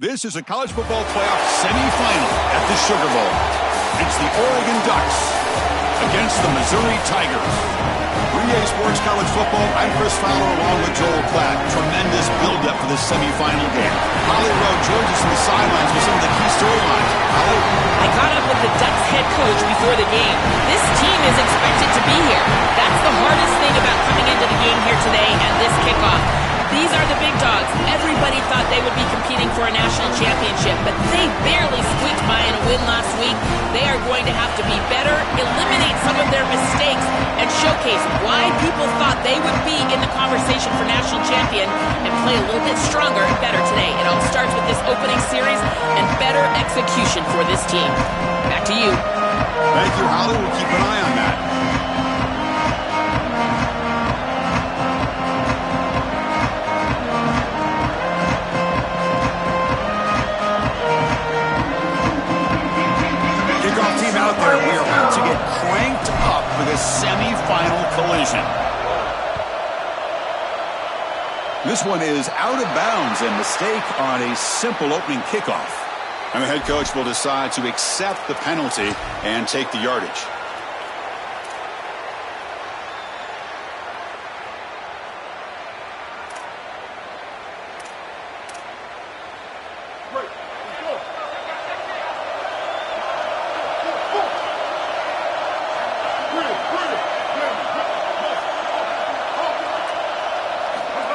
This is a college football playoff semifinal at the Sugar Bowl. It's the Oregon Ducks against the Missouri Tigers. 3A Sports College Football, I'm Chris Fowler along with Joel Platt. Tremendous build-up for this semifinal game. Holly Rowe joins us on the sidelines with some of the key storylines. Holly? I caught up with the Ducks head coach before the game. This team is expected to be here. That's the hardest thing about coming into the game here today and this kickoff. These are the big dogs. Everybody thought they would be competing for a national championship, but they barely squeaked by in a win last week. They are going to have to be better, eliminate some of their mistakes, and showcase why people thought they would be in the conversation for national champion and play a little bit stronger and better today. It all starts with this opening series and better execution for this team. Back to you. Thank you, Holly. We'll keep an eye on that. Team out there, we are about to get cranked up for the semi-final collision. This one is out of bounds and mistake on a simple opening kickoff. And the head coach will decide to accept the penalty and take the yardage.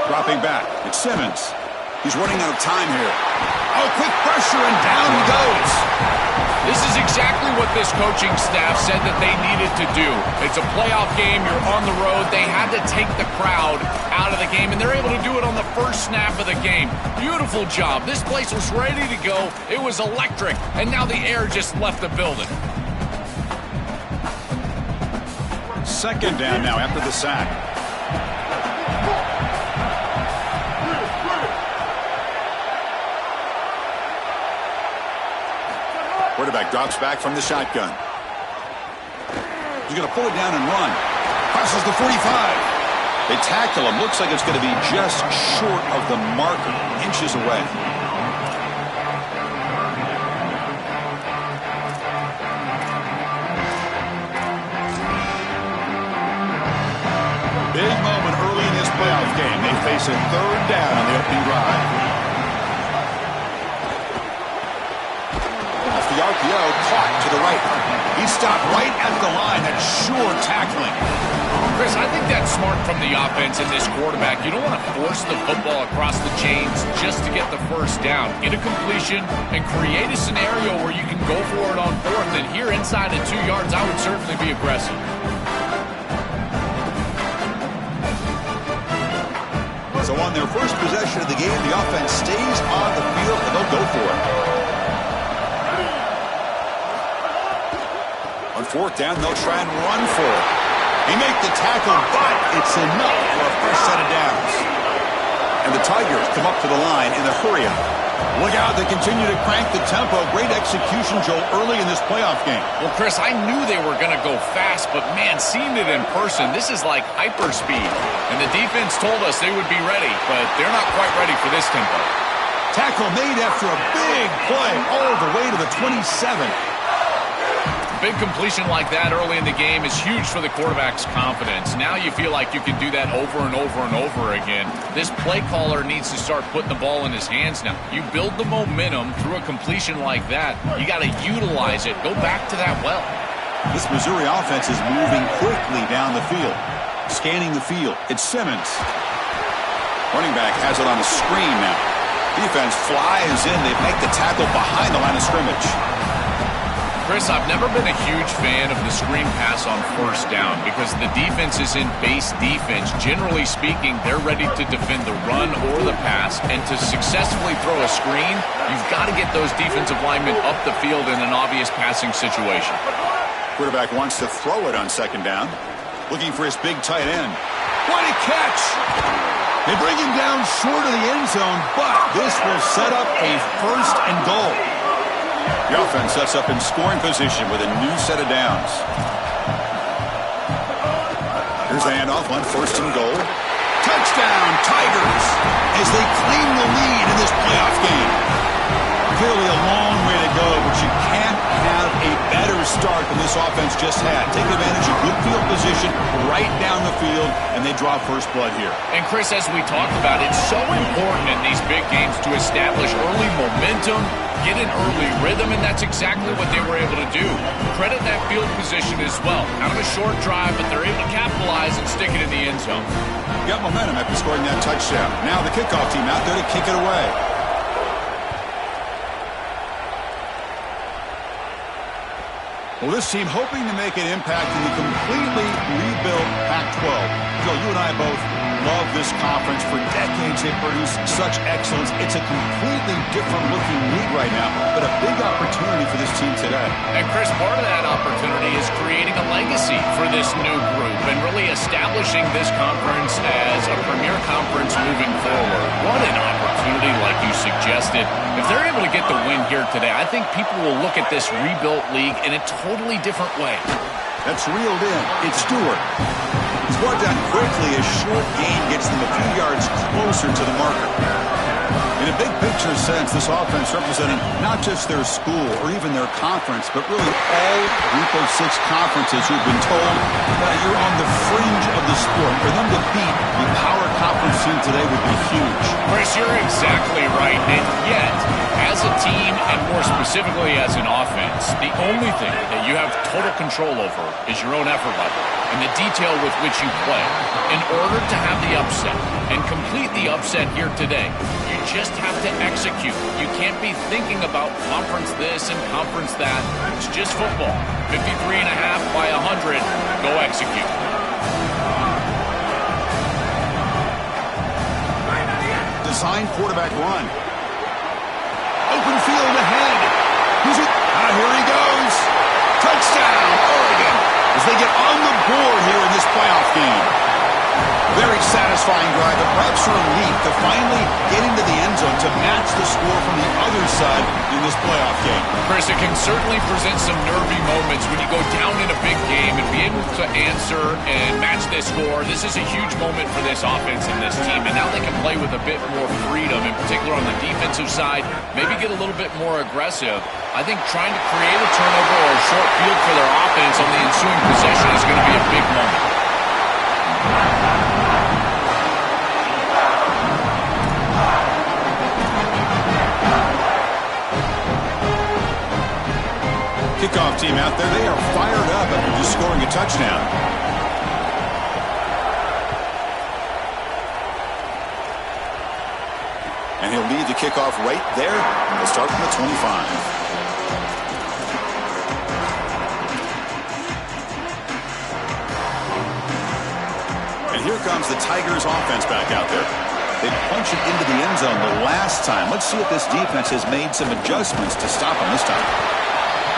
Dropping back, it's Simmons. He's running out of time here. Oh, quick pressure, and down he goes. This is exactly what this coaching staff said that they needed to do. It's a playoff game. You're on the road. They had to take the crowd out of the game, and they're able to do it on the first snap of the game. Beautiful job. This place was ready to go. It was electric, and now the air just left the building. Second down now after the sack. Quarterback drops back from the shotgun. He's going to pull it down and run. Crosses the 45. They tackle him. Looks like it's going to be just short of the marker, inches away. Big moment early in this playoff game. They face a third down on the opening drive. The RPO caught to the right. He stopped right at the line. That's sure tackling. Chris, I think that's smart from the offense and this quarterback. You don't want to force the football across the chains just to get the first down. Get a completion and create a scenario where you can go for it on fourth. And here inside of 2 yards, I would certainly be aggressive. So on their first possession of the game, the offense stays on the field and they'll go for it. On fourth down, they'll try and run for it. They make the tackle, but it's enough for a first set of downs. And the Tigers come up to the line in a hurry-up. Look out, they continue to crank the tempo. Great execution, Joel, early in this playoff game. Well, Chris, I knew they were going to go fast, but, man, seeing it in person, this is like hyperspeed. And the defense told us they would be ready, but they're not quite ready for this tempo. Tackle made after a big play all the way to the 27. Big completion like that early in the game is huge for the quarterback's confidence. Now you feel like you can do that over and over and over again. This play caller needs to start putting the ball in his hands now. You build the momentum through a completion like that. You got to utilize it. Go back to that well. This Missouri offense is moving quickly down the field. Scanning the field. It's Simmons. Running back has it on a screen now. Defense flies in. They make the tackle behind the line of scrimmage. Chris, I've never been a huge fan of the screen pass on first down because the defense is in base defense. Generally speaking, they're ready to defend the run or the pass, and to successfully throw a screen, you've got to get those defensive linemen up the field in an obvious passing situation. Quarterback wants to throw it on second down, looking for his big tight end. What a catch! They bring him down short of the end zone, but this will set up a first and goal. The offense sets up in scoring position with a new set of downs. Here's the handoff on first and goal. Touchdown, Tigers, as they claim the lead in this playoff game. Clearly a long way to go, but you can't have a better start than this offense just had. Take advantage of good field position right down the field, and they draw first blood here. And Chris, as we talked about, it's so important in these big games to establish early momentum, get an early rhythm, and that's exactly what they were able to do. Credit that field position as well. Kind of a short drive, but they're able to capitalize and stick it in the end zone. Got momentum after scoring that touchdown. Now the kickoff team out there to kick it away. Well, this team hoping to make an impact in the completely rebuilt Pac-12. Joe, you and I both love this conference. For decades, they produced such excellence. It's a completely different-looking league right now, but a big opportunity for this team today. And, Chris, part of that opportunity is creating a legacy for this new group and really establishing this conference as a premier conference moving forward. What an opportunity, like you suggested. If they're able to get the win here today, I think people will look at this rebuilt league in a totally different way. That's reeled in. It's Stewart. He's brought down quickly. A short gain gets them a few yards closer to the marker. In a big picture sense, this offense representing not just their school or even their conference, but really all Group of 6 conferences who've been told that you're on the fringe of the sport. For them to beat the power conference team today would be huge. Chris, you're exactly right. And yet, as a team, and more specifically as an offense, the only thing that you have total control over is your own effort level and the detail with which you play. In order to have the upset and complete the upset here today, you just have to execute. You can't be thinking about conference this and conference that. It's just football. 53.5 by 100. Go execute. Design quarterback run. Open field ahead. Who's it? Here he goes. Touchdown, Oregon, as they get on the board here in this playoff game. Very satisfying drive, but perhaps a relief to finally get into the end zone to match the score from the other side in this playoff game. Chris, it can certainly present some nervy moments when you go down in a big game and be able to answer and match this score. This is a huge moment for this offense and this team, and now they can play with a bit more freedom, in particular on the defensive side, maybe get a little bit more aggressive. I think trying to create a turnover or a short field for their offense on the ensuing possession is going to be a big moment. Kickoff team out there, they are fired up after just scoring a touchdown. And he'll lead the kickoff right there. They'll start from the 25. And here comes the Tigers offense back out there. They punched it into the end zone the last time. Let's see if this defense has made some adjustments to stop them this time.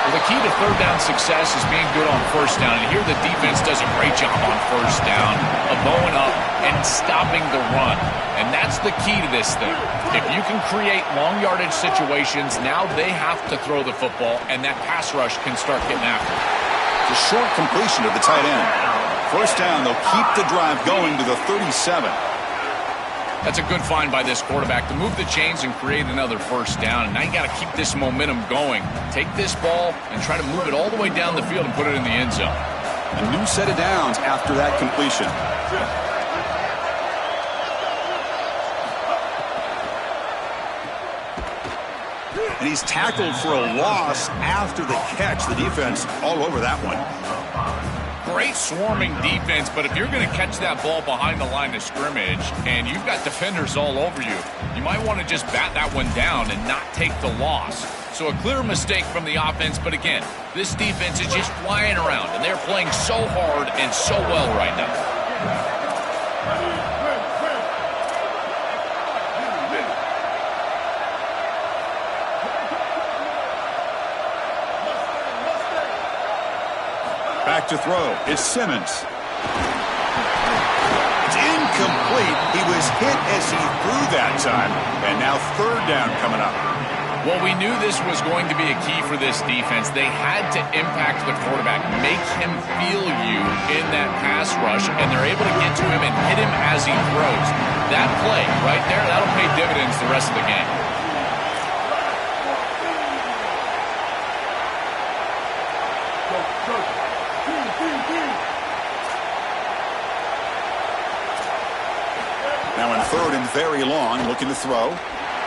Well, the key to third down success is being good on first down. And here the defense does a great job on first down of bowing up and stopping the run. And that's the key to this thing. If you can create long yardage situations, now they have to throw the football, and that pass rush can start getting after it. The short completion of the tight end. First down, they'll keep the drive going to the 37. That's a good find by this quarterback to move the chains and create another first down. And now you got to keep this momentum going. Take this ball and try to move it all the way down the field and put it in the end zone. A new set of downs after that completion. And he's tackled for a loss after the catch. The defense all over that one. Great swarming defense, but if you're going to catch that ball behind the line of scrimmage and you've got defenders all over you, you might want to just bat that one down and not take the loss. So a clear mistake from the offense, but again, this defense is just flying around, and they're playing so hard and so well right now. Back to throw. It's Simmons. It's incomplete. He was hit as he threw that time. And now third down coming up. Well, we knew this was going to be a key for this defense. They had to impact the quarterback, make him feel you in that pass rush, and they're able to get to him and hit him as he throws. That play right there, that'll pay dividends the rest of the game. On third and very long, looking to throw.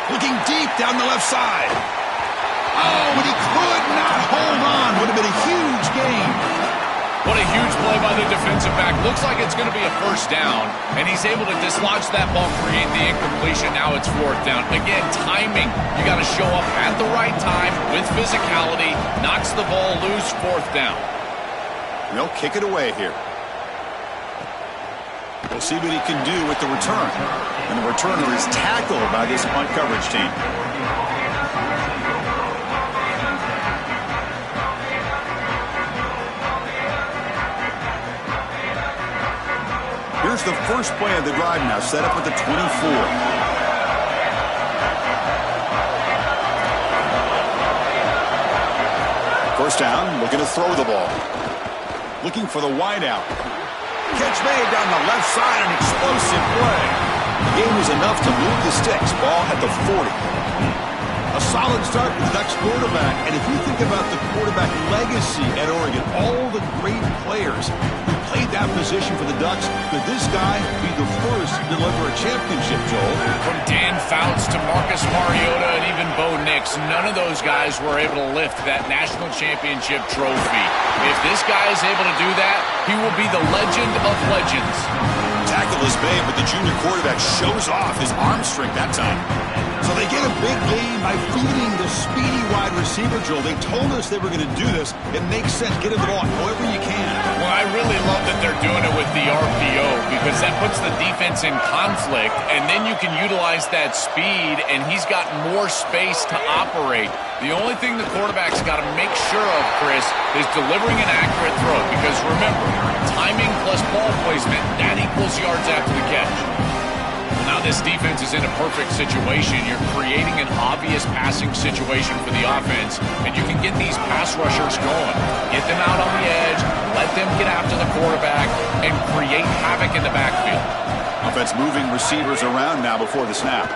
Looking deep down the left side. Oh, but he could not hold on. Would have been a huge gain. What a huge play by the defensive back. Looks like it's going to be a first down, and he's able to dislodge that ball, create the incompletion. Now it's fourth down. Again, timing. You got to show up at the right time with physicality. Knocks the ball loose, fourth down. They'll kick it away here. We'll see what he can do with the return. And the returner is tackled by this punt coverage team. Here's the first play of the drive now, set up at the 24. First down, looking to throw the ball. Looking for the wideout. Catch made down the left side, an explosive play. The game was enough to move the sticks. Ball at the 40. A solid start for the Ducks quarterback. And if you think about the quarterback legacy at Oregon, all the great players who played that position for the Ducks, could this guy be the first to deliver a championship, Joel? From Dan Fouts to Marcus Mariota and even Bo Nix, none of those guys were able to lift that national championship trophy. If this guy is able to do that, he will be the legend of legends. Tackle is made, but the junior quarterback shows off his arm strength that time. So they get a big gain by feeding the speedy wide receiver, Joel. They told us they were going to do this. It makes sense. Get him the ball however you can. Well, I really love that they're doing it with the RPO because that puts the defense in conflict, and then you can utilize that speed, and he's got more space to operate. The only thing the quarterback's got to make sure of, Chris, is delivering an accurate throw because, remember, timing plus ball placement, that equals yards after the catch. Now this defense is in a perfect situation. You're creating an obvious passing situation for the offense, and you can get these pass rushers going. Get them out on the edge, let them get after the quarterback, and create havoc in the backfield. Offense moving receivers around now before the snap.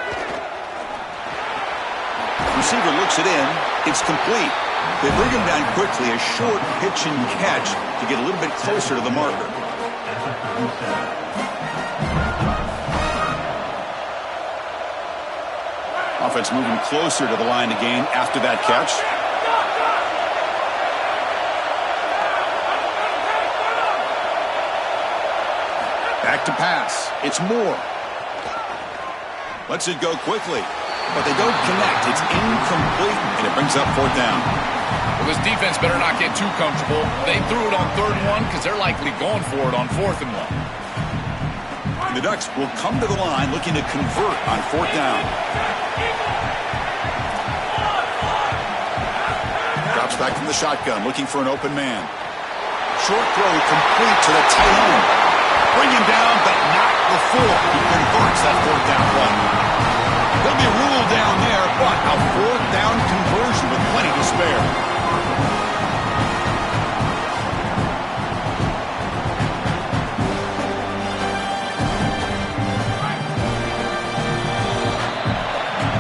Receiver looks it in. It's complete. They bring him down quickly, a short pitch and catch to get a little bit closer to the marker. Offense moving closer to the line to gain after that catch. Back to pass. It's Moore. Lets it go quickly, but they don't connect. It's incomplete, and it brings up fourth down. Well, this defense better not get too comfortable. They threw it on 3rd and 1 because they're likely going for it on 4th and 1. The Ducks will come to the line looking to convert on 4th down. Drops back from the shotgun, looking for an open man. Short throw complete to the tight end. Bring him down, but not before he converts that 4th down play. He'll be ruled down there, but a 4th down conversion with plenty to spare.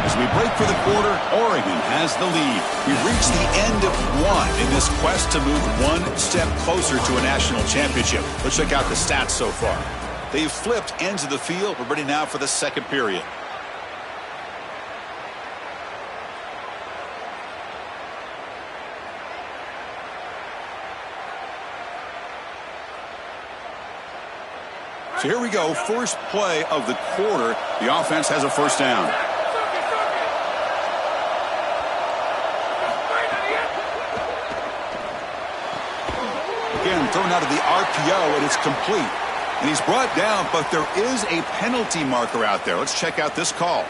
As we break for the quarter, Oregon has the lead. We've reached the end of one in this quest to move one step closer to a national championship. Let's check out the stats so far. They've flipped ends of the field. We're ready now for the second period. So here we go. First play of the quarter. The offense has a first down. Again, thrown out of the RPO, and it's complete. And he's brought down, but there is a penalty marker out there. Let's check out this call.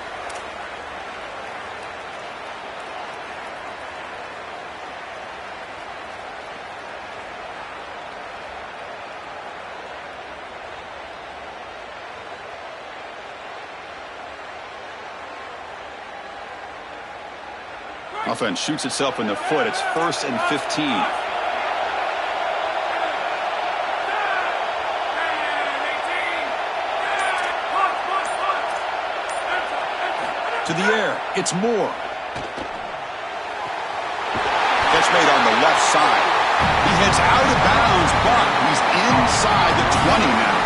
Offense shoots itself in the foot. It's 1st and 15. To the air, it's Moore. Catch made on the left side. He heads out of bounds, but he's inside the 20 now.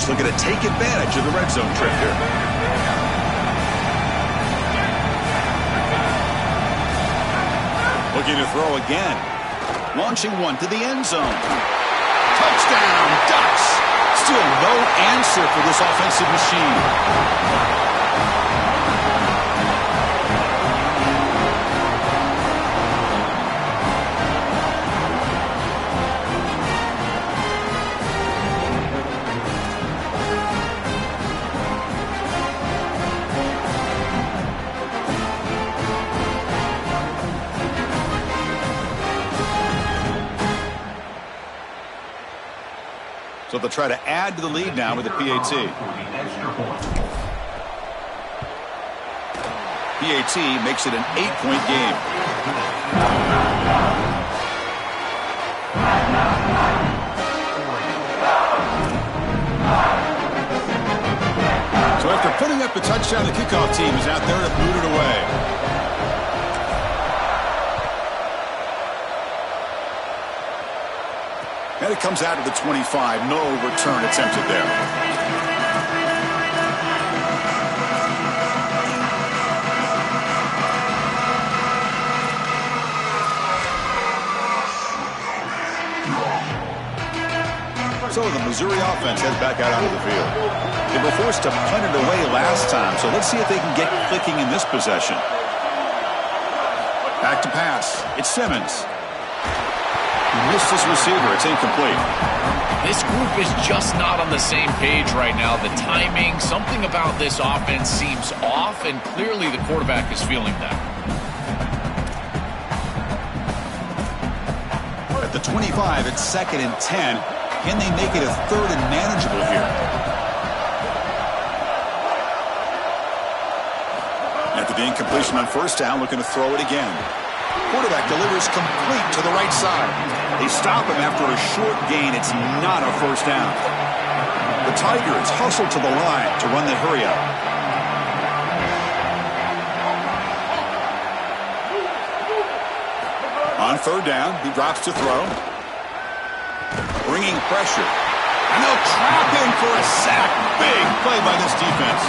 offense looking to take advantage of the red zone trip here. Looking to throw again. Launching one to the end zone. Touchdown, Ducks! Still no answer for this offensive machine. So they'll try to add to the lead now with the PAT. PAT makes it an 8-point game. So after putting up a touchdown, the kickoff team is out there to boot it away. And it comes out of the 25. No return attempted there. So the Missouri offense heads back out onto the field. They were forced to punt it away last time, so let's see if they can get clicking in this possession. Back to pass. It's Simmons. Missed his receiver. It's incomplete. This group is just not on the same page right now. The timing, something about this offense seems off, and clearly the quarterback is feeling that. At the 25, it's 2nd and 10. Can they make it a 3rd and manageable here? After the incompletion on 1st down, looking to throw it again. Quarterback delivers complete to the right side. They stop him after a short gain. It's not a 1st down. The Tigers hustle to the line to run the hurry up. On 3rd down, he drops to throw. Bringing pressure. And they'll trap him for a sack. Big play by this defense.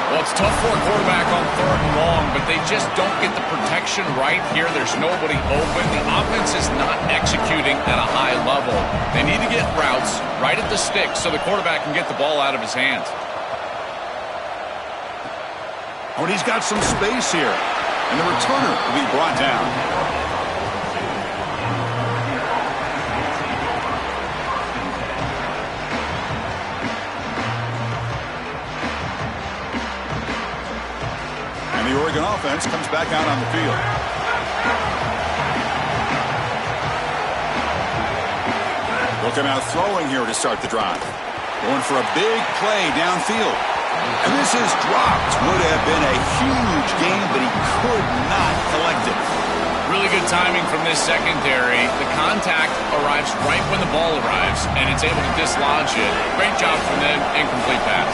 Well, it's tough for a quarterback on 3rd and long, but they just don't get the protection right here. There's nobody open. The offense is not executing at a high level. They need to get routes right at the stick so the quarterback can get the ball out of his hands. Oh, and he's got some space here. And the returner will be brought down. The Oregon offense comes back out on the field. Looking out throwing here to start the drive. Going for a big play downfield. And this is dropped. Would have been a huge gain, but he could not collect it. Really good timing from this secondary. The contact arrives right when the ball arrives, and it's able to dislodge it. Great job from them. Incomplete pass.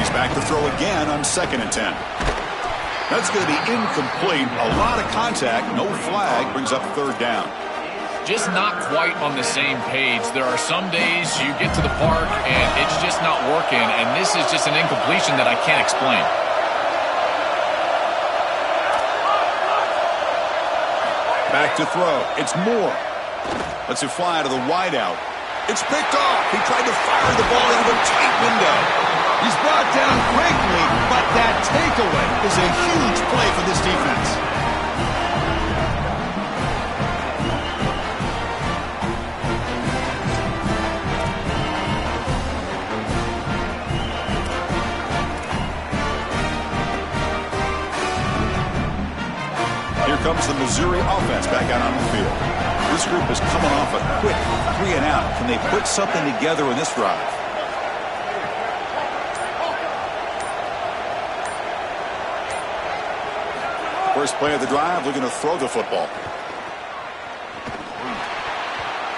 He's back to throw again on 2nd and 10. That's going to be incomplete. A lot of contact. No flag. Brings up 3rd down. Just not quite on the same page. There are some days you get to the park and it's just not working, and this is just an incompletion that I can't explain. Back to throw. It's Moore. Lets it fly to the wideout. It's picked off. He tried to fire the ball into a tight window. He's brought down quickly, but that takeaway is a huge play for this defense. Here comes the Missouri offense back out on the field. This group is coming off a quick 3-and-out. Can they put something together in this drive? First play of the drive, looking to throw the football.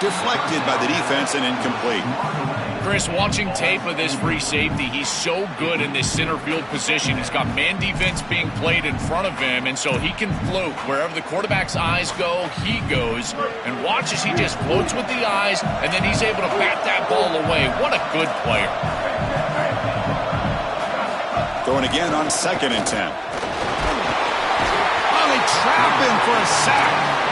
Deflected by the defense and incomplete. Chris, watching tape of this free safety, he's so good in this center field position. He's got man defense being played in front of him, and so he can float. Wherever the quarterback's eyes go, he goes. And watch as he just floats with the eyes, and then he's able to bat that ball away. What a good player. Throwing again on 2nd and 10. Oh, they trap him for a sack.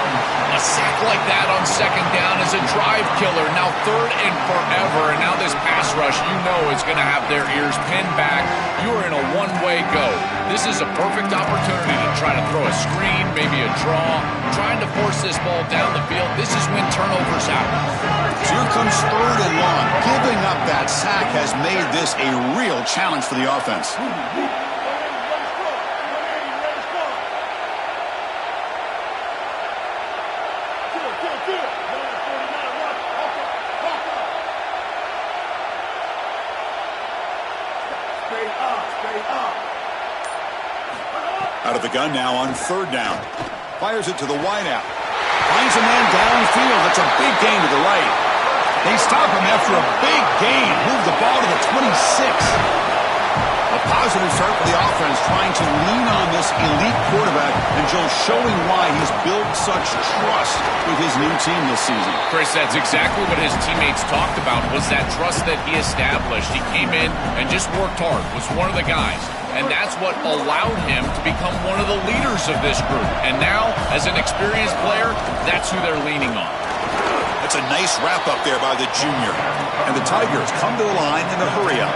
A sack like that on 2nd down is a drive killer. Now 3rd and forever, and now this pass rush, you know, is going to have their ears pinned back. You are in a one-way go. This is a perfect opportunity to try to throw a screen, maybe a draw, trying to force this ball down the field. This is when turnovers happen. So here comes 3rd and long. Giving up that sack has made this a real challenge for the offense. Out of the gun now on 3rd down. Fires it to the wideout. Finds a man downfield. That's a big gain to the right. They stop him after a big gain. Move the ball to the 26. A positive start for the offense, trying to lean on this elite quarterback, and Joe showing why he's built such trust with his new team this season. Chris, that's exactly what his teammates talked about, was that trust that he established. He came in and just worked hard, was one of the guys. And that's what allowed him to become one of the leaders of this group. And now, as an experienced player, that's who they're leaning on. That's a nice wrap-up there by the junior. And the Tigers come to the line in a hurry-up.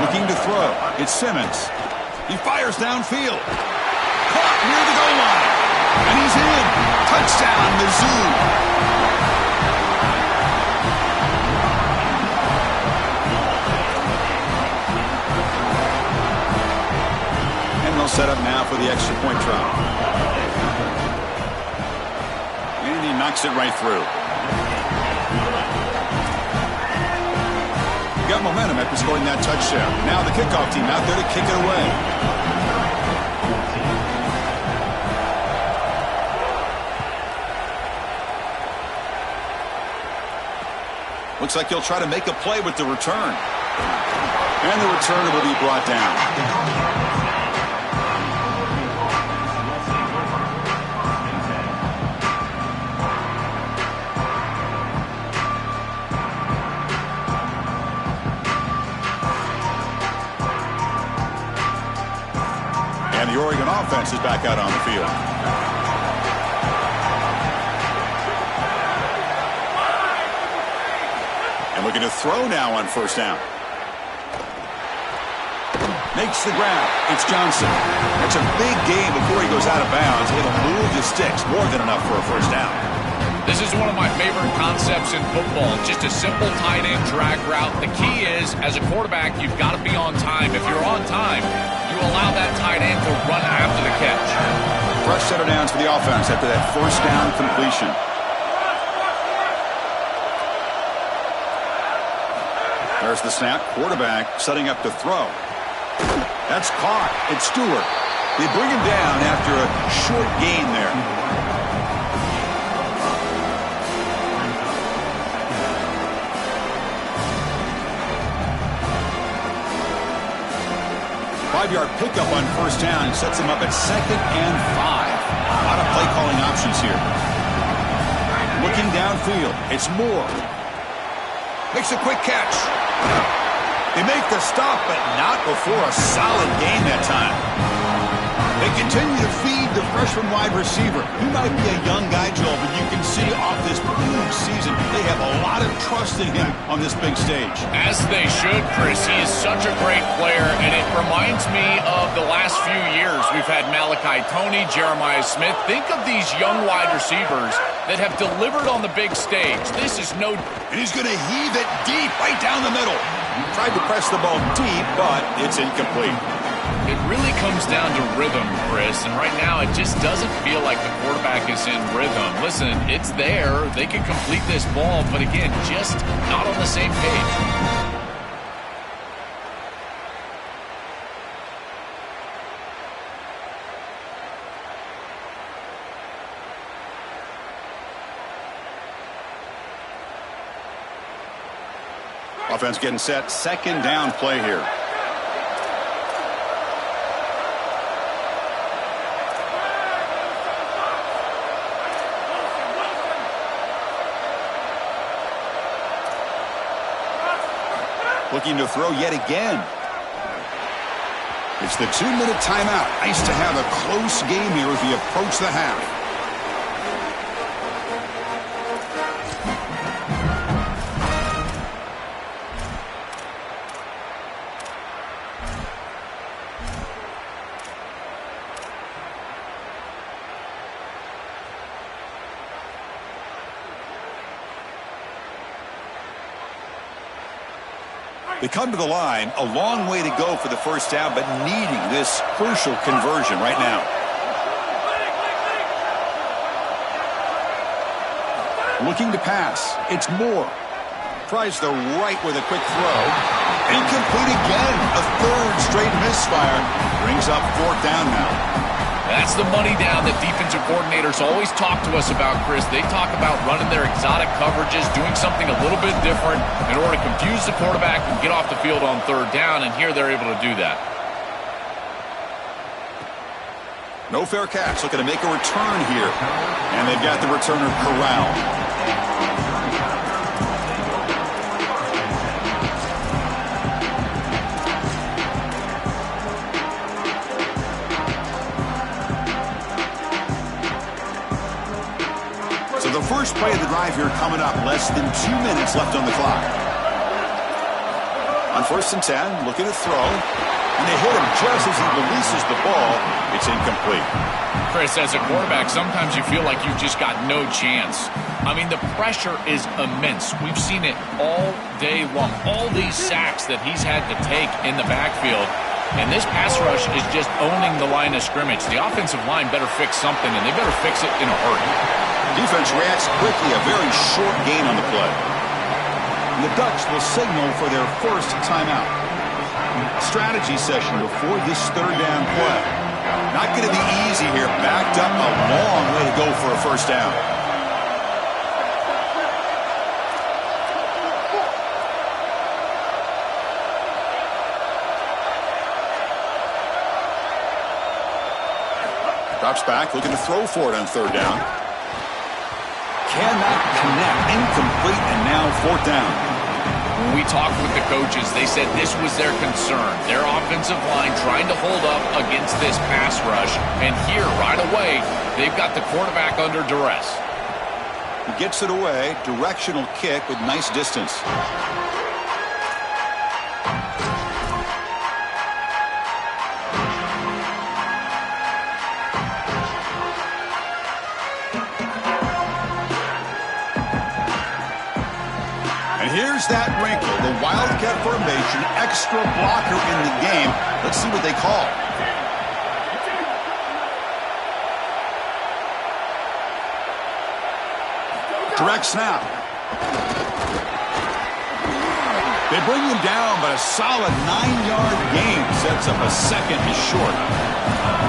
Looking to throw. It's Simmons. He fires downfield. Caught near the goal line. And he's in. Touchdown, Mizzou. Set up now for the extra point try. And he knocks it right through. He got momentum after scoring that touchdown. Now the kickoff team out there to kick it away. Looks like he'll try to make a play with the return. And the returner will be brought down. The Oregon offense is back out on the field. And looking to throw now on 1st down. Makes the grab. It's Johnson. That's a big gain before he goes out of bounds. It'll move the sticks. More than enough for a 1st down. This is one of my favorite concepts in football. Just a simple tight end drag route. The key is, as a quarterback, you've got to be on time. If you're on time, you allow that tight end to run after the catch. Fresh set of downs for the offense after that 1st down completion. There's the snap. Quarterback setting up to throw. That's caught. It's Stewart. They bring him down after a short gain there. Five-yard pickup on 1st down and sets him up at 2nd and 5. A lot of play calling options here. Looking downfield. It's Moore. Makes a quick catch. They make the stop, but not before a solid gain that time. They continue to feed the freshman wide receiver. He might be a young guy, Joel, but you can see off this huge season, they have a lot of trust in him on this big stage. As they should, Chris. He is such a great player, and it reminds me of the last few years. We've had Malachi Toney, Jeremiah Smith. Think of these young wide receivers that have delivered on the big stage. This is no... And he's going to heave it deep right down the middle. Tried to press the ball deep, but it's incomplete. It really comes down to rhythm, Chris, and right now it just doesn't feel like the quarterback is in rhythm. Listen, it's there. They can complete this ball, but again, just not on the same page. Offense getting set. Second down play here. Looking to throw yet again. It's the 2-minute timeout. Nice to have a close game here as we approach the half. They come to the line, a long way to go for the first down, but needing this crucial conversion right now. Looking to pass. It's Moore. Tries the right with a quick throw. Incomplete again. A third straight misfire. Brings up fourth down now. That's the money down that defensive coordinators always talk to us about, Chris. They talk about running their exotic coverages, doing something a little bit different in order to confuse the quarterback and get off the field on third down, and here they're able to do that. No fair catch. Looking to make a return here. And they've got the returner corralled. The first play of the drive here coming up. Less than 2 minutes left on the clock. On 1st and 10, looking to throw. And they hit him just as he releases the ball. It's incomplete. Chris, as a quarterback, sometimes you feel like you've just got no chance. I mean, the pressure is immense. We've seen it all day long. All these sacks that he's had to take in the backfield. And this pass rush is just owning the line of scrimmage. The offensive line better fix something, and they better fix it in a hurry. Defense reacts quickly. A very short gain on the play. And the Ducks will signal for their first timeout. Strategy session before this third down play. Not going to be easy here. Backed up a long way to go for a first down. Drops back, looking to throw for it on third down. Cannot connect. Incomplete, and now fourth down. When we talked with the coaches, they said this was their concern. Their offensive line trying to hold up against this pass rush. And here, right away, they've got the quarterback under duress. He gets it away. Directional kick with nice distance. Here's that wrinkle, the Wildcat formation, extra blocker in the game. Let's see what they call. Direct snap. They bring him down, but a solid 9-yard gain sets up a second and short.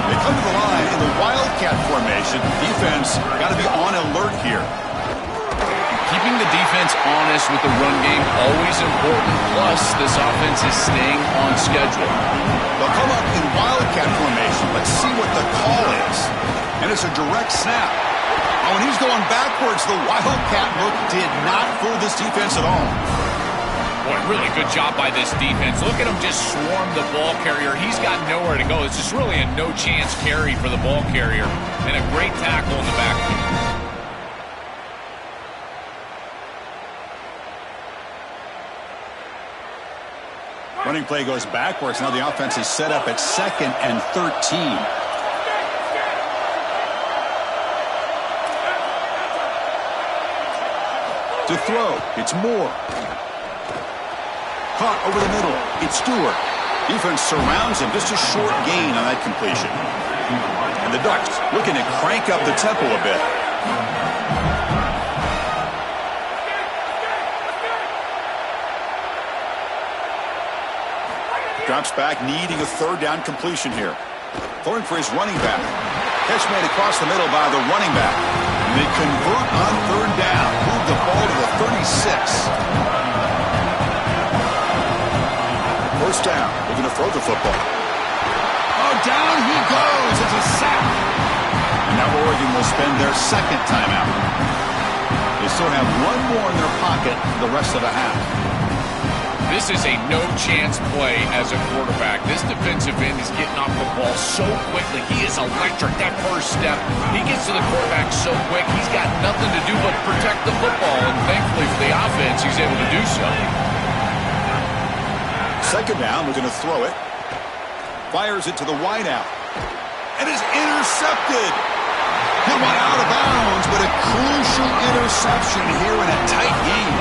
They come to the line in the Wildcat formation. Defense got to be on alert here. Keeping the defense honest with the run game, always important. Plus, this offense is staying on schedule. They'll come up in Wildcat formation. Let's see what the call is. And it's a direct snap. Oh, and he's going backwards. The Wildcat look did not fool this defense at all. Boy, really good job by this defense. Look at him just swarm the ball carrier. He's got nowhere to go. This is really a no-chance carry for the ball carrier. And a great tackle in the backfield. Running play goes backwards. Now the offense is set up at 2nd and 13. To throw, it's Moore. Caught over the middle, it's Stewart. Defense surrounds him, just a short gain on that completion. And the Ducks looking to crank up the tempo a bit. Drops back, needing a third down completion here. Throwing for his running back. Catch made across the middle by the running back. And they convert on third down. Move the ball to the 36. first down. They're going to throw the football. Oh, down he goes. It's a sack. And now Oregon will spend their second timeout. They still have one more in their pocket the rest of the half. This is a no-chance play as a quarterback. This defensive end is getting off the ball so quickly. He is electric. That first step, he gets to the quarterback so quick, he's got nothing to do but protect the football. And thankfully for the offense, he's able to do so. Second down, we're going to throw it. Fires it to the wideout. And is intercepted. Good one out of bounds, but a crucial interception here in a tight game.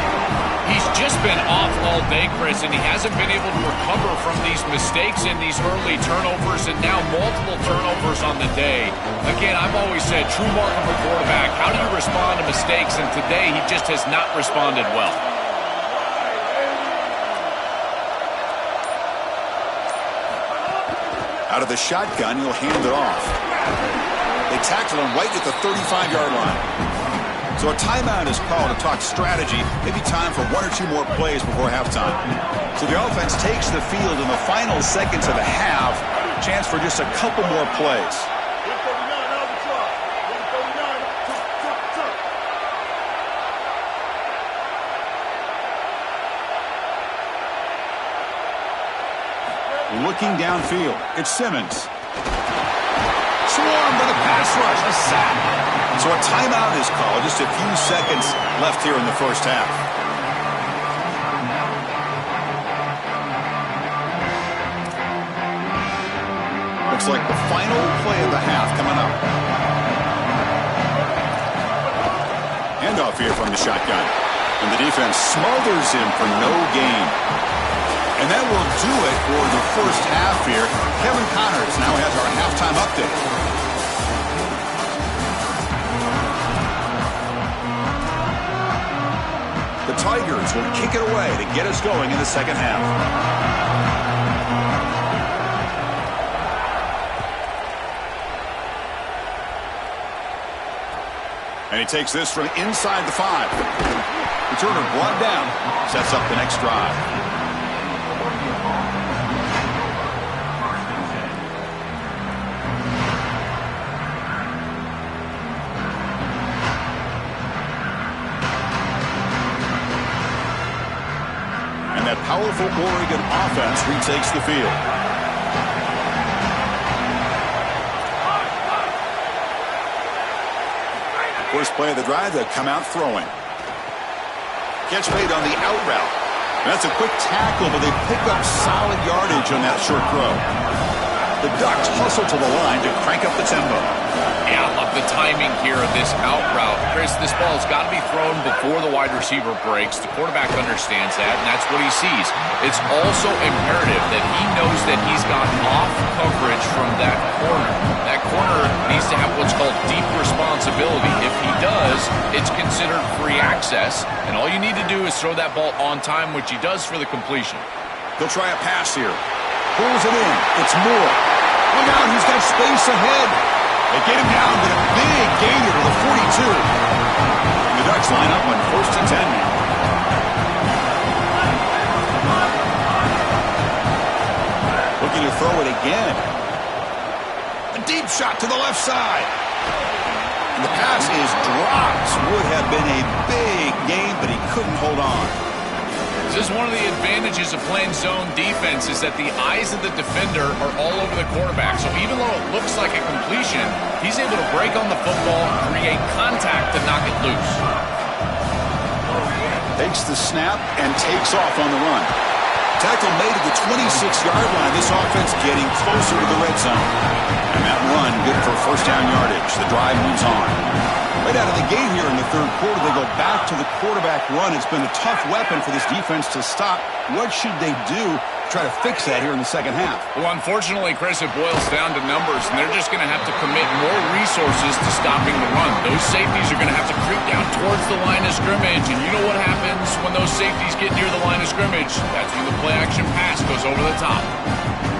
He's just been off all day, Chris, and he hasn't been able to recover from these mistakes in these early turnovers and now multiple turnovers on the day. Again, I've always said, true mark of a quarterback, how do you respond to mistakes? And today, he just has not responded well. Out of the shotgun, he'll hand it off. They tackle him right at the 35-yard line. So a timeout is called to talk strategy. Maybe time for one or two more plays before halftime. So the offense takes the field in the final seconds of the half. Chance for just a couple more plays. Looking downfield, it's Simmons. Swarmed by the pass rush, a sack. So a timeout is called. Just a few seconds left here in the first half. Looks like the final play of the half coming up. Handoff here from the shotgun. And the defense smothers him for no gain. And that will do it for the first half here. Kevin Connors now has our halftime update. The Tigers will kick it away to get us going in the second half. And he takes this from inside the 5. Returner brought down. Sets up the next drive. That powerful Oregon offense retakes the field. First play of the drive, they'll come out throwing. Catch made on the out route. And that's a quick tackle, but they pick up solid yardage on that short throw. The Ducks hustle to the line to crank up the tempo. Yeah, I love the timing here of this out route. Chris, this ball's got to be thrown before the wide receiver breaks. The quarterback understands that, and that's what he sees. It's also imperative that he knows that he's got off coverage from that corner. That corner needs to have what's called deep responsibility. If he does, it's considered free access, and all you need to do is throw that ball on time, which he does for the completion. They'll try a pass here. Pulls it in. It's Moore. Look out, he's got space ahead. They get him down, but a big gainer to the 42. And the Ducks line up on 1st and 10 now. Looking to throw it again. A deep shot to the left side. And the pass is dropped. Would have been a big gain, but he couldn't hold on. This is one of the advantages of playing zone defense is that the eyes of the defender are all over the quarterback. So even though it looks like a completion, he's able to break on the football, create contact to knock it loose. Takes the snap and takes off on the run. Tackle made at the 26-yard line. This offense getting closer to the red zone. And that run good for first down yardage. The drive moves on. Right out of the gate here in the third quarter, they go back to the quarterback run. It's been a tough weapon for this defense to stop. What should they do to try to fix that here in the second half? Well, unfortunately, Chris, it boils down to numbers, and they're just going to have to commit more resources to stopping the run. Those safeties are going to have to creep down towards the line of scrimmage, and you know what happens when those safeties get near the line of scrimmage? That's when the play-action pass goes over the top.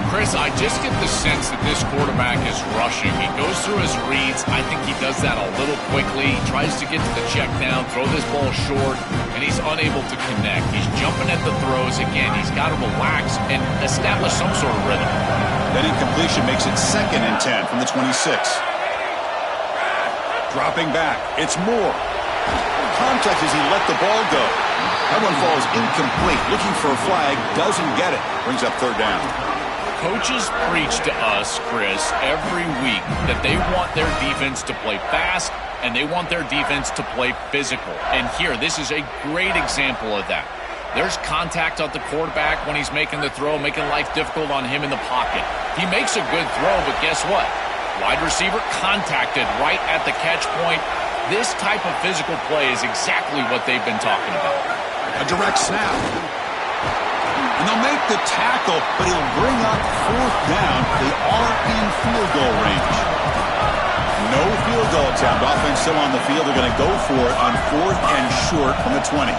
Chris, I just get the sense that this quarterback is rushing. He goes through his reads. I think he does that a little quickly. He tries to get to the check down, throw this ball short, and he's unable to connect. He's jumping at the throws again. He's got to relax and establish some sort of rhythm. That incompletion makes it 2nd and 10 from the 26. Dropping back. It's Moore. Contact as he let the ball go. That one falls incomplete. Looking for a flag. Doesn't get it. Brings up 3rd down. Coaches preach to us, Chris, every week that they want their defense to play fast and they want their defense to play physical. And here, this is a great example of that. There's contact on the quarterback when he's making the throw, making life difficult on him in the pocket. He makes a good throw, but guess what? Wide receiver contacted right at the catch point. This type of physical play is exactly what they've been talking about. A direct snap. And they'll make the tackle, but he'll bring up 4th down. They are in field goal range. No field goal attempt. Offense still on the field. They're going to go for it on 4th and short from the 20.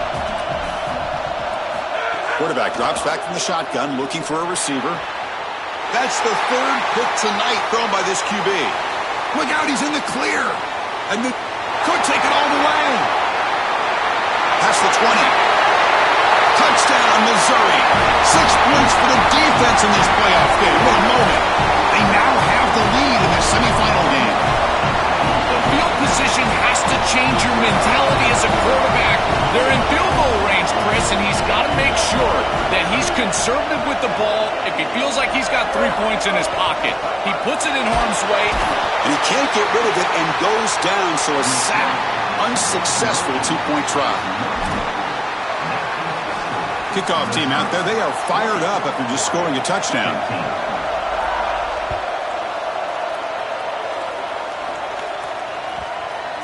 Quarterback drops back from the shotgun, looking for a receiver. That's the 3rd pick tonight thrown by this QB. Look out, he's in the clear. And could take it all the way. Past the 20. Touchdown, Missouri. 6 points for the defense in this playoff game. What a moment. They now have the lead in the semifinal game. The field position has to change your mentality as a quarterback. They're in field goal range, Chris, and he's got to make sure that he's conservative with the ball. If he feels like he's got 3 points in his pocket, he puts it in harm's way. And he can't get rid of it and goes down, so a sack. Unsuccessful 2-point try. Kickoff team out there. They are fired up after just scoring a touchdown.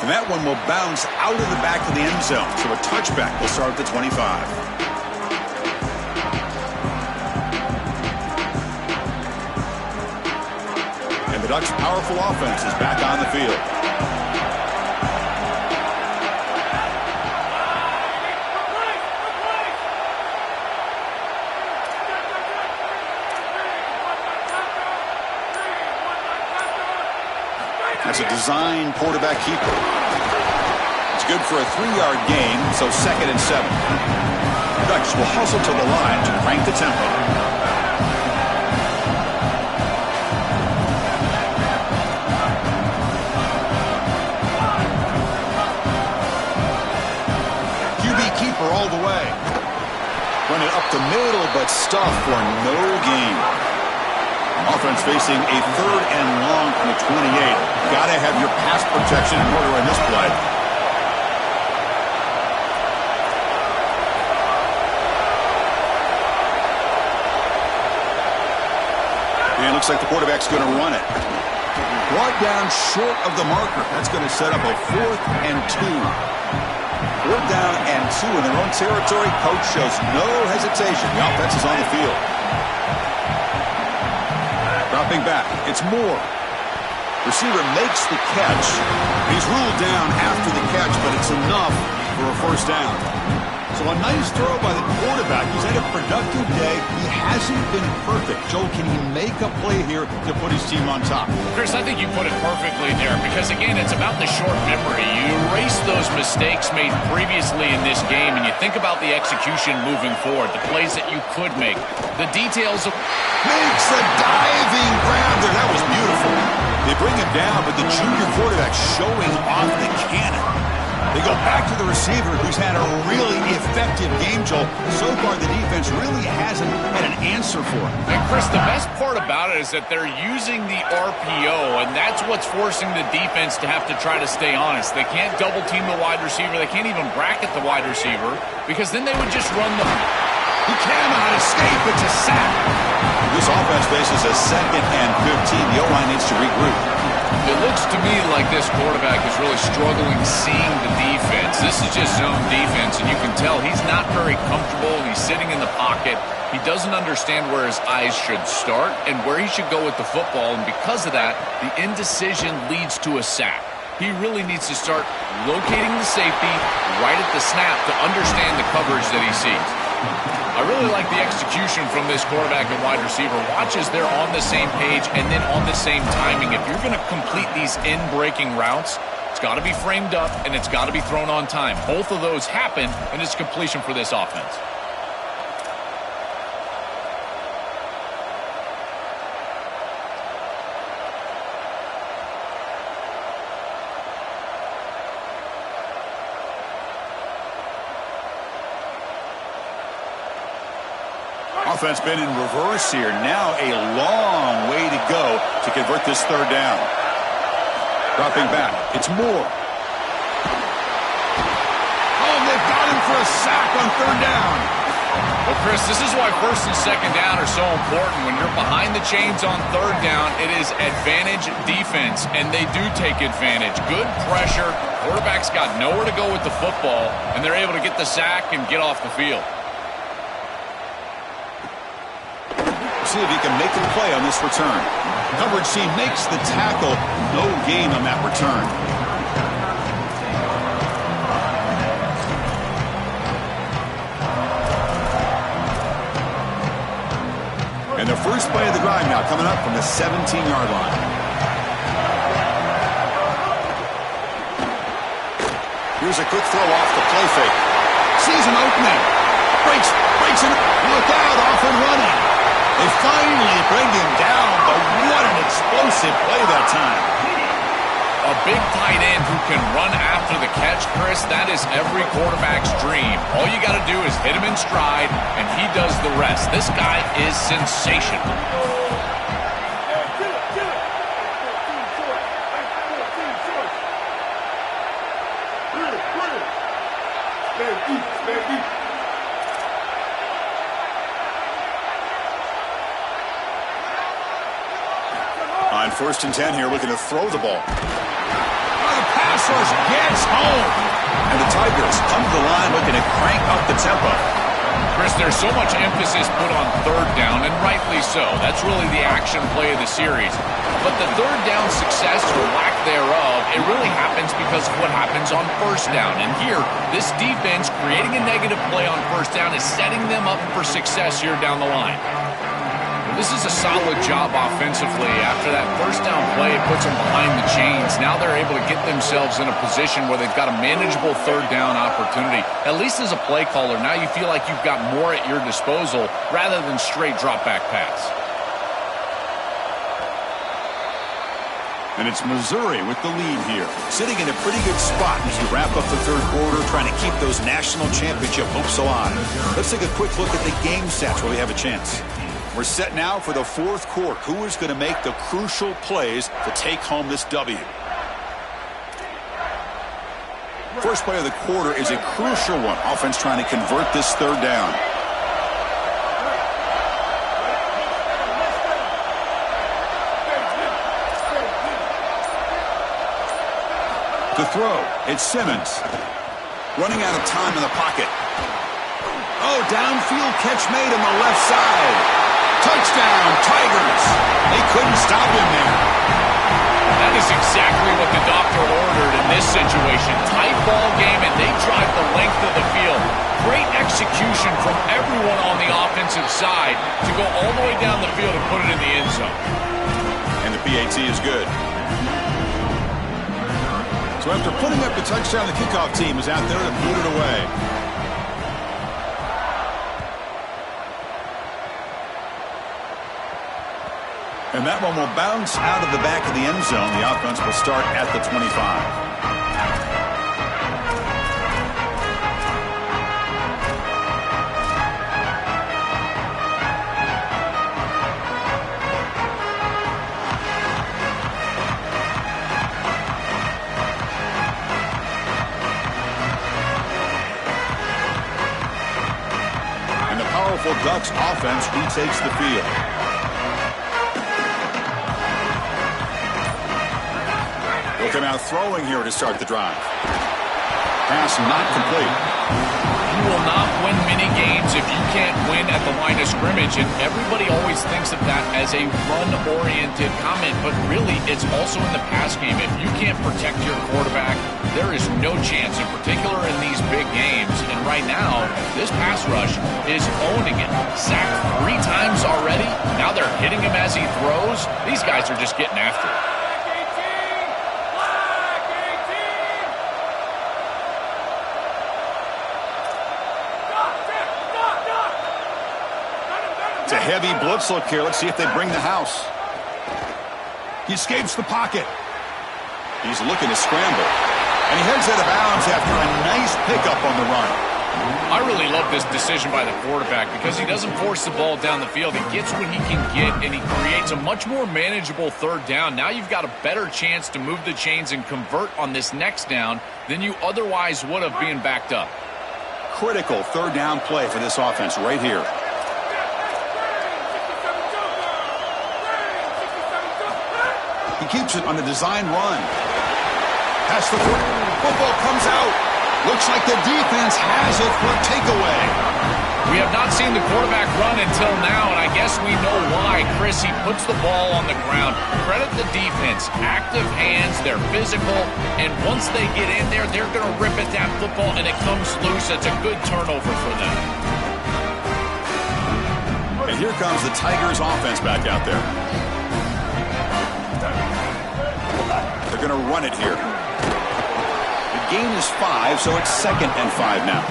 And that one will bounce out of the back of the end zone. So a touchback will start at the 25. And the Ducks' powerful offense is back on the field. That's a design quarterback keeper. It's good for a 3-yard gain, so 2nd and 7. Ducks will hustle to the line to crank the tempo. QB keeper all the way. Run it up the middle, but stuffed for no gain. Offense facing a 3rd and long from the 28. Got to have your pass protection in order in this play. And it looks like the quarterback's going to run it. Brought down short of the marker. That's going to set up a 4th and 2. 4th down and 2 in their own territory. Coach shows no hesitation. The offense is on the field. Dropping back, it's Moore. Receiver makes the catch. He's ruled down after the catch, but it's enough for a 1st down. So a nice throw by the quarterback. He's had a productive day. He hasn't been perfect. Joel, can he make a play here to put his team on top? Chris, I think you put it perfectly there because, again, it's about the short memory. You erase those mistakes made previously in this game, and you think about the execution moving forward, the plays that you could make, the details of... Makes a diving grab there. That was beautiful. They bring him down, but the junior quarterback showing off the cannon. They go back to the receiver, who's had a really effective game, Joel. So far, the defense really hasn't had an answer for him. And, Chris, the best part about it is that they're using the RPO, and that's what's forcing the defense to have to try to stay honest. They can't double-team the wide receiver. They can't even bracket the wide receiver because then they would just run the... He cannot escape. It's a sack. This offense faces a 2nd and 15. The O-line needs to regroup. It looks to me like this quarterback is really struggling seeing the defense. This is just zone defense, and you can tell he's not very comfortable. He's sitting in the pocket. He doesn't understand where his eyes should start and where he should go with the football, and because of that, the indecision leads to a sack. He really needs to start locating the safety right at the snap to understand the coverage that he sees. I really like the execution from this quarterback and wide receiver. Watch as they're on the same page and then on the same timing. If you're going to complete these in-breaking routes, it's got to be framed up and it's got to be thrown on time. Both of those happen, and it's completion for this offense. offense been in reverse here. Now a long way to go to convert this third down. Dropping back. It's Moore. Oh, they've got him for a sack on third down. Well, Chris, this is why first and second down are so important. When you're behind the chains on third down, it is advantage defense, and they do take advantage. Good pressure. Quarterback's got nowhere to go with the football, and they're able to get the sack and get off the field. See if he can make the play on this return. Coverage team makes the tackle. No gain on that return. And the first play of the drive now coming up from the 17-yard line. Here's a quick throw off the play fake. Sees an opening. Breaks it. Look out, off and running. They finally bring him down, but what an explosive play that time. A big tight end who can run after the catch, Chris, that is every quarterback's dream. All you got to do is hit him in stride, and he does the rest. This guy is sensational. On 1st and 10 here, looking to throw the ball. The pass rush gets home. And the Tigers come to the line looking to crank up the tempo. Chris, there's so much emphasis put on third down, and rightly so. That's really the action play of the series. But the third down success or lack thereof, it really happens because of what happens on first down. And here, this defense creating a negative play on first down is setting them up for success here down the line. This is a solid job offensively. After that first down play, it puts them behind the chains. Now they're able to get themselves in a position where they've got a manageable third down opportunity. At least as a play caller, now you feel like you've got more at your disposal rather than straight drop-back pass. And it's Missouri with the lead here, sitting in a pretty good spot as you wrap up the third quarter, trying to keep those national championship hopes alive. Let's take a quick look at the game stats where we have a chance. We're set now for the fourth quarter. Who is going to make the crucial plays to take home this W? First play of the quarter is a crucial one. Offense trying to convert this third down. To throw, it's Simmons. Running out of time in the pocket. Oh, downfield catch made on the left side. Touchdown, Tigers. They couldn't stop him there. That is exactly what the doctor ordered in this situation. Tight ball game, and they drive the length of the field. Great execution from everyone on the offensive side to go all the way down the field and put it in the end zone. And the PAT is good. So after putting up the touchdown, the kickoff team is out there to boot it away. And that one will bounce out of the back of the end zone. The offense will start at the 25. And the powerful Ducks offense retakes the field. They'll come out throwing here to start the drive. Pass not complete. You will not win many games if you can't win at the line of scrimmage, and everybody always thinks of that as a run-oriented comment, but really it's also in the pass game. If you can't protect your quarterback, there is no chance, in particular in these big games. And right now, this pass rush is owning it. Sacked 3 times already. Now they're hitting him as he throws. These guys are just getting after it. It's a heavy blitz look here. Let's see if they bring the house. He escapes the pocket. He's looking to scramble. And he heads out of bounds after a nice pickup on the run. I really love this decision by the quarterback because he doesn't force the ball down the field. He gets what he can get, and he creates a much more manageable third down. Now you've got a better chance to move the chains and convert on this next down than you otherwise would have being backed up. Critical third down play for this offense right here. He keeps it on the design run. Pass the football comes out. Looks like the defense has it for a takeaway. We have not seen the quarterback run until now, and I guess we know why. Chris, he puts the ball on the ground. Credit the defense. Active hands, they're physical, and once they get in there, they're going to rip at that football, and it comes loose. It's a good turnover for them. And here comes the Tigers offense back out there. They're going to run it here. Gain is 5, so it's 2nd and 5 now.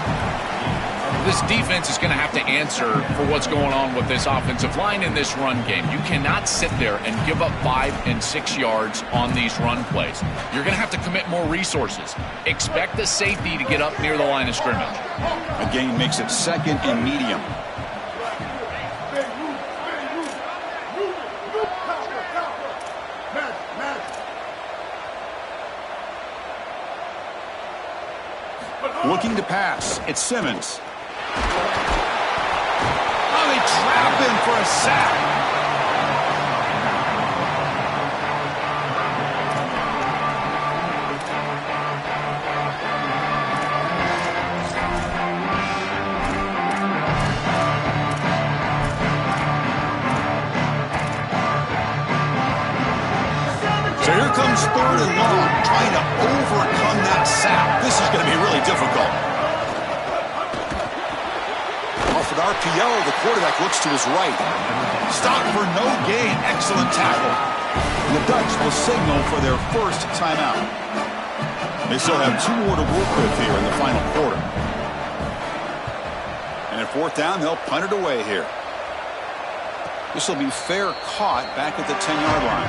This defense is going to have to answer for what's going on with this offensive line in this run game. You cannot sit there and give up 5 and 6 yards on these run plays. You're going to have to commit more resources. Expect the safety to get up near the line of scrimmage. A gain makes it 2nd and medium. Looking to pass. It's Simmons. Oh, they trap him for a sack. So here comes 3rd and long, trying to overcome that sack. This is going to be really difficult. Off an RPO, the quarterback looks to his right. Stop for no gain. Excellent tackle. And the Ducks will signal for their first timeout. They still have 2 more to work with here in the final quarter. And at 4th down, they'll punt it away here. This will be fair caught back at the 10-yard line.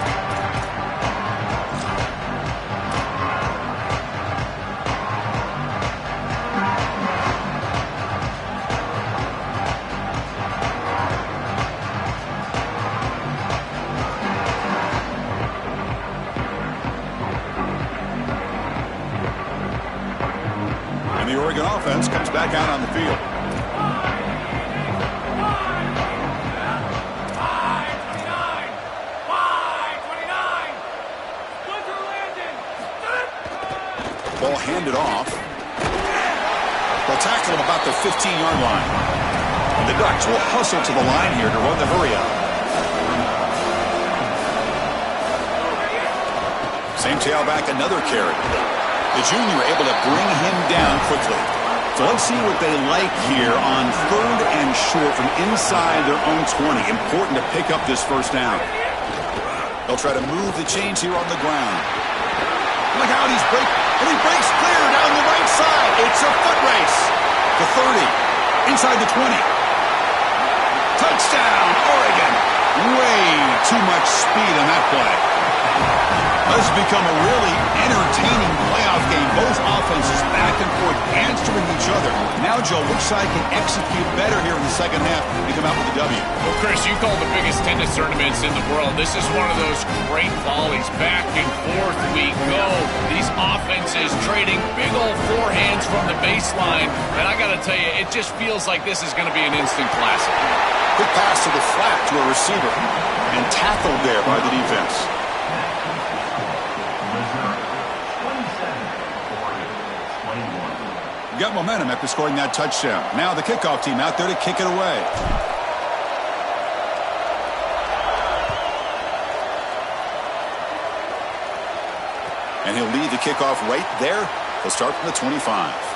The Oregon offense comes back out on the field. Ball handed off. They'll tackle him about the 15-yard line. And the Ducks will hustle to the line here to run the hurry-up. Same tailback, another carry. The junior able to bring him down quickly. So let's see what they like here on 3rd and short from inside their own 20. Important to pick up this first down. They'll try to move the chains here on the ground. Look out, he breaks clear down the right side. It's a foot race. The 30, inside the 20. Touchdown, Oregon. Way too much speed on that play. This has become a really entertaining playoff game. Both offenses back and forth answering each other. Now, Joe, which side can execute better here in the second half and come out with a W? Well, Chris, you call the biggest tennis tournaments in the world. This is one of those great volleys. Back and forth we go. These offenses trading big old forehands from the baseline. And I got to tell you, it just feels like this is going to be an instant classic. Quick pass to the flat to a receiver. And tackled there by the defense. Got momentum after scoring that touchdown. Now the kickoff team out there to kick it away. And he'll lead the kickoff right there. He'll start from the 25.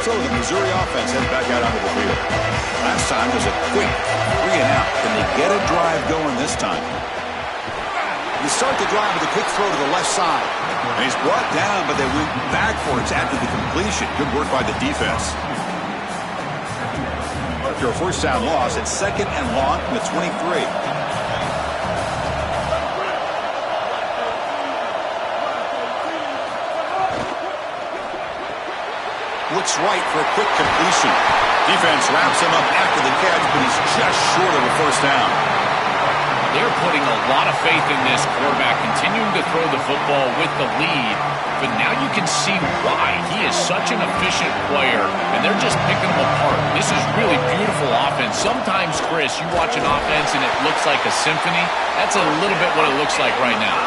So the Missouri offense heads back out onto the field. Last time was a quick 3 and out. Can they get a drive going this time? You start the drive with a quick throw to the left side. And he's brought down, but they went backwards after the completion. Good work by the defense. After a first down loss, it's 2nd and long from the 23. Looks right for a quick completion. Defense wraps him up after the catch, but he's just short of a first down. They're putting a lot of faith in this quarterback, continuing to throw the football with the lead. But now you can see why. He is such an efficient player, and they're just picking him apart. This is really beautiful offense. Sometimes, Chris, you watch an offense and it looks like a symphony. That's a little bit what it looks like right now.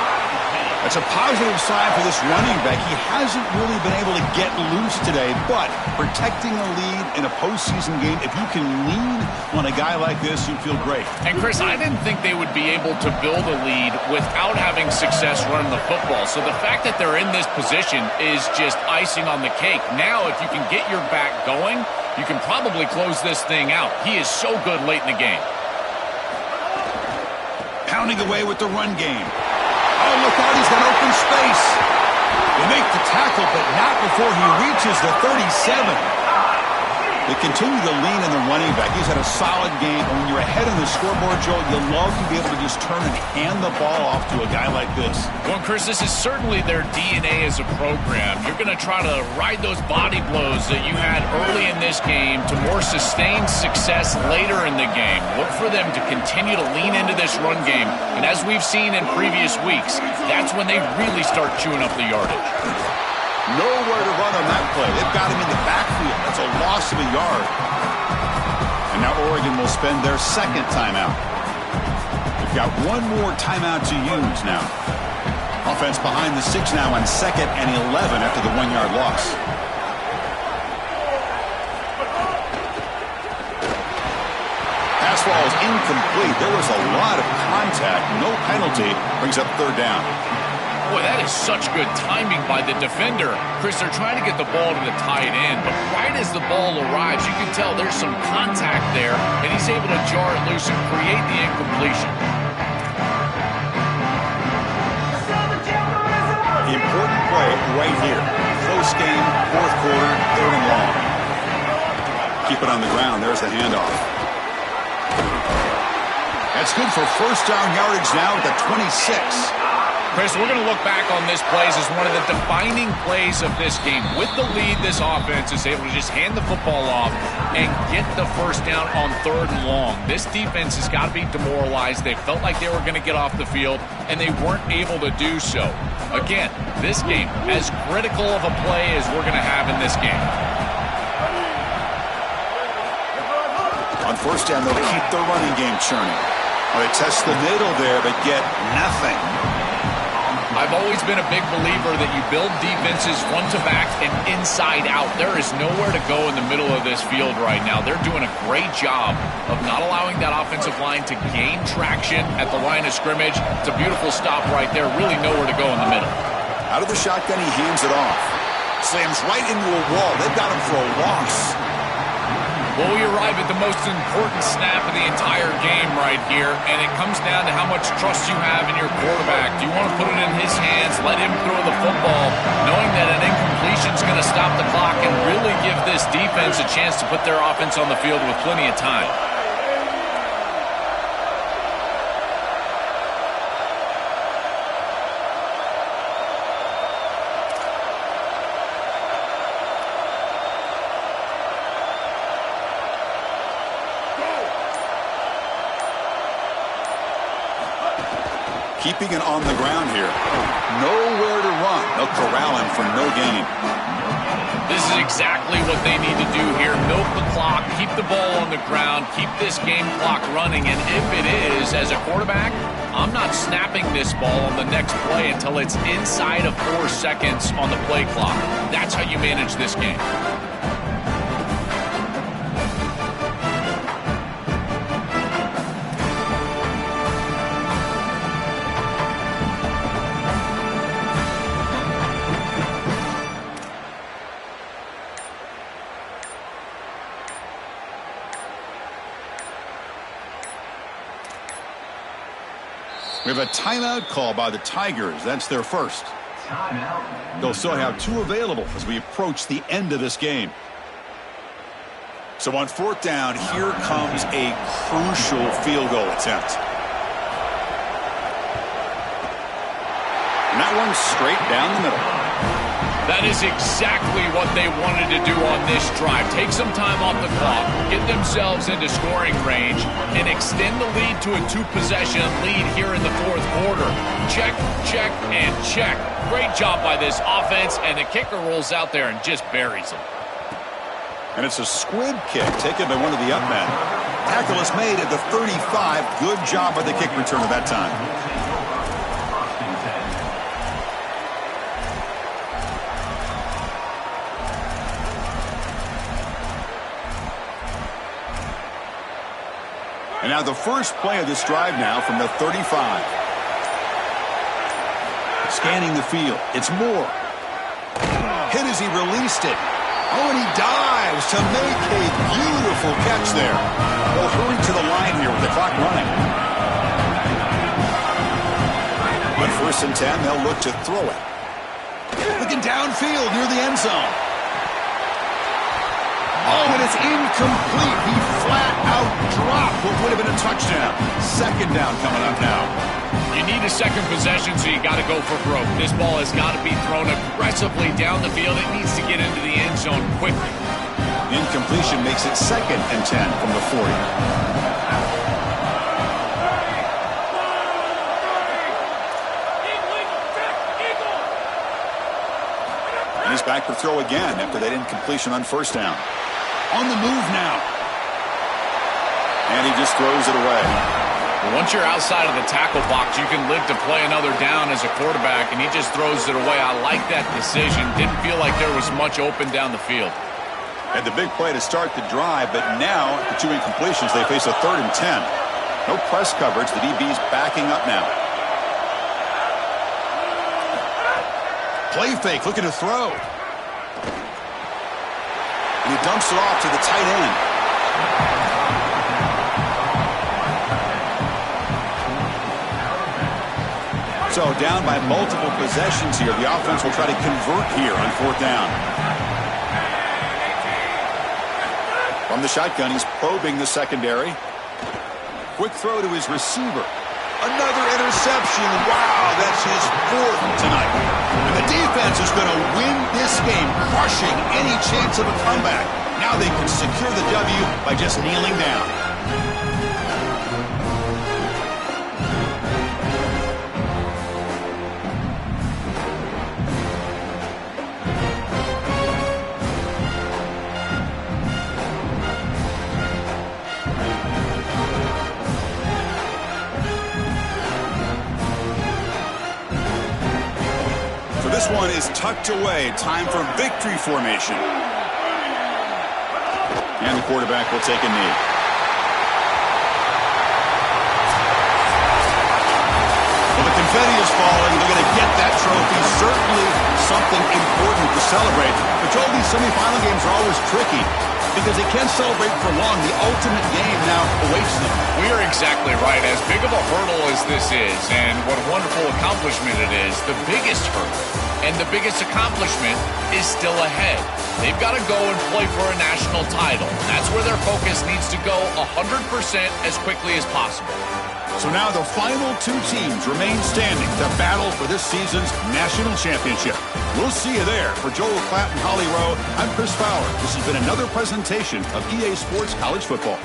That's a positive sign for this running back. He hasn't really been able to get loose today, but protecting a lead in a postseason game, if you can lean on a guy like this, you feel great. And, Chris, I didn't think they would be able to build a lead without having success running the football. So the fact that they're in this position is just icing on the cake. Now, if you can get your back going, you can probably close this thing out. He is so good late in the game. Pounding away with the run game. Oh, look out, he's got open space. They make the tackle, but not before he reaches the 37. They continue to lean in the running back. He's had a solid game. And when you're ahead on the scoreboard, Joe, you love to be able to just turn and hand the ball off to a guy like this. Well, Chris, this is certainly their DNA as a program. You're going to try to ride those body blows that you had early in this game to more sustained success later in the game. Look for them to continue to lean into this run game. And as we've seen in previous weeks, that's when they really start chewing up the yardage. Nowhere to run on that play. They've got him in the backfield. That's a loss of a yard. And now Oregon will spend their 2nd timeout. They've got one more timeout to use now. Offense behind the 6 now on 2nd and 11 after the 1-yard loss. Pass ball is incomplete. There was a lot of contact. No penalty. Brings up 3rd down. Boy, that is such good timing by the defender. Chris, they're trying to get the ball to the tight end, but right as the ball arrives, you can tell there's some contact there, and he's able to jar it loose and create the incompletion. The important play right here. Close game, 4th quarter, 3rd and long. Keep it on the ground. There's the handoff. That's good for first down yardage now at the 26. Chris, we're going to look back on this play as one of the defining plays of this game. With the lead, this offense is able to just hand the football off and get the first down on 3rd and long. This defense has got to be demoralized. They felt like they were going to get off the field, and they weren't able to do so. Again, this game, as critical of a play as we're going to have in this game. On first down, they'll keep their running game churning. Well, they test the middle there, but get nothing. I've always been a big believer that you build defenses front to back and inside out. There is nowhere to go in the middle of this field right now. They're doing a great job of not allowing that offensive line to gain traction at the line of scrimmage. It's a beautiful stop right there. Really nowhere to go in the middle. Out of the shotgun, he hands it off. Slams right into a wall. They've got him for a loss. Well, we arrive at the most important snap of the entire game right here, and it comes down to how much trust you have in your quarterback. Do you want to put it in his hands, let him throw the football, knowing that an incompletion is going to stop the clock and really give this defense a chance to put their offense on the field with plenty of time? Keeping it on the ground here. Nowhere to run. They'll corral him for no gain. This is exactly what they need to do here. Milk the clock, keep the ball on the ground, keep this game clock running. And if it is, as a quarterback, I'm not snapping this ball on the next play until it's inside of 4 seconds on the play clock. That's how you manage this game. We have a timeout call by the Tigers. That's their first. They'll still have 2 available as we approach the end of this game. So on 4th down, here comes a crucial field goal attempt. And that one's straight down the middle. That is exactly what they wanted to do on this drive. Take some time off the clock, get themselves into scoring range, and extend the lead to a 2-possession lead here in the 4th quarter. Check, check, and check. Great job by this offense, and the kicker rolls out there and just buries him. And it's a squib kick taken by one of the up men. Tackle is made at the 35. Good job by the kick returner that time. And now the first play of this drive now from the 35. Scanning the field. It's Moore. Hit as he released it. Oh, and he dives to make a beautiful catch there. They'll hurry to the line here with the clock running. On 1st and 10, they'll look to throw it. Looking downfield near the end zone. Oh, and it's incomplete. He flat out dropped what would have been a touchdown. 2nd down coming up now. You need a second possession, so you got to go for broke. This ball has got to be thrown aggressively down the field. It needs to get into the end zone quickly. Incompletion makes it 2nd and 10 from the 40. And he's back to throw again after that incompletion on 1st down. On the move now. And he just throws it away. Well, once you're outside of the tackle box, you can live to play another down as a quarterback, and he just throws it away. I like that decision. Didn't feel like there was much open down the field. Had the big play to start the drive, but now the 2 incompletions, they face a 3rd and 10. No press coverage. The DB's backing up now. Play fake, looking to throw. And he dumps it off to the tight end. So down by multiple possessions here. The offense will try to convert here on 4th down. From the shotgun, he's probing the secondary. Quick throw to his receiver. Another interception. Wow, that's his 4th tonight. And the defense is going to win this game, crushing any chance of a comeback. Now they can secure the W by just kneeling down. This one is tucked away. Time for victory formation. And the quarterback will take a knee. Well, the confetti is falling. They're going to get that trophy. Certainly something important to celebrate. But Joel, these semifinal games are always tricky because they can't celebrate for long. The ultimate game now awaits them. We are exactly right. As big of a hurdle as this is, and what a wonderful accomplishment it is, the biggest hurdle and the biggest accomplishment is still ahead. They've got to go and play for a national title. That's where their focus needs to go 100% as quickly as possible. So now the final 2 teams remain standing to battle for this season's national championship. We'll see you there. For Joel Klatt and Holly Rowe, I'm Chris Fowler. This has been another presentation of EA Sports College Football.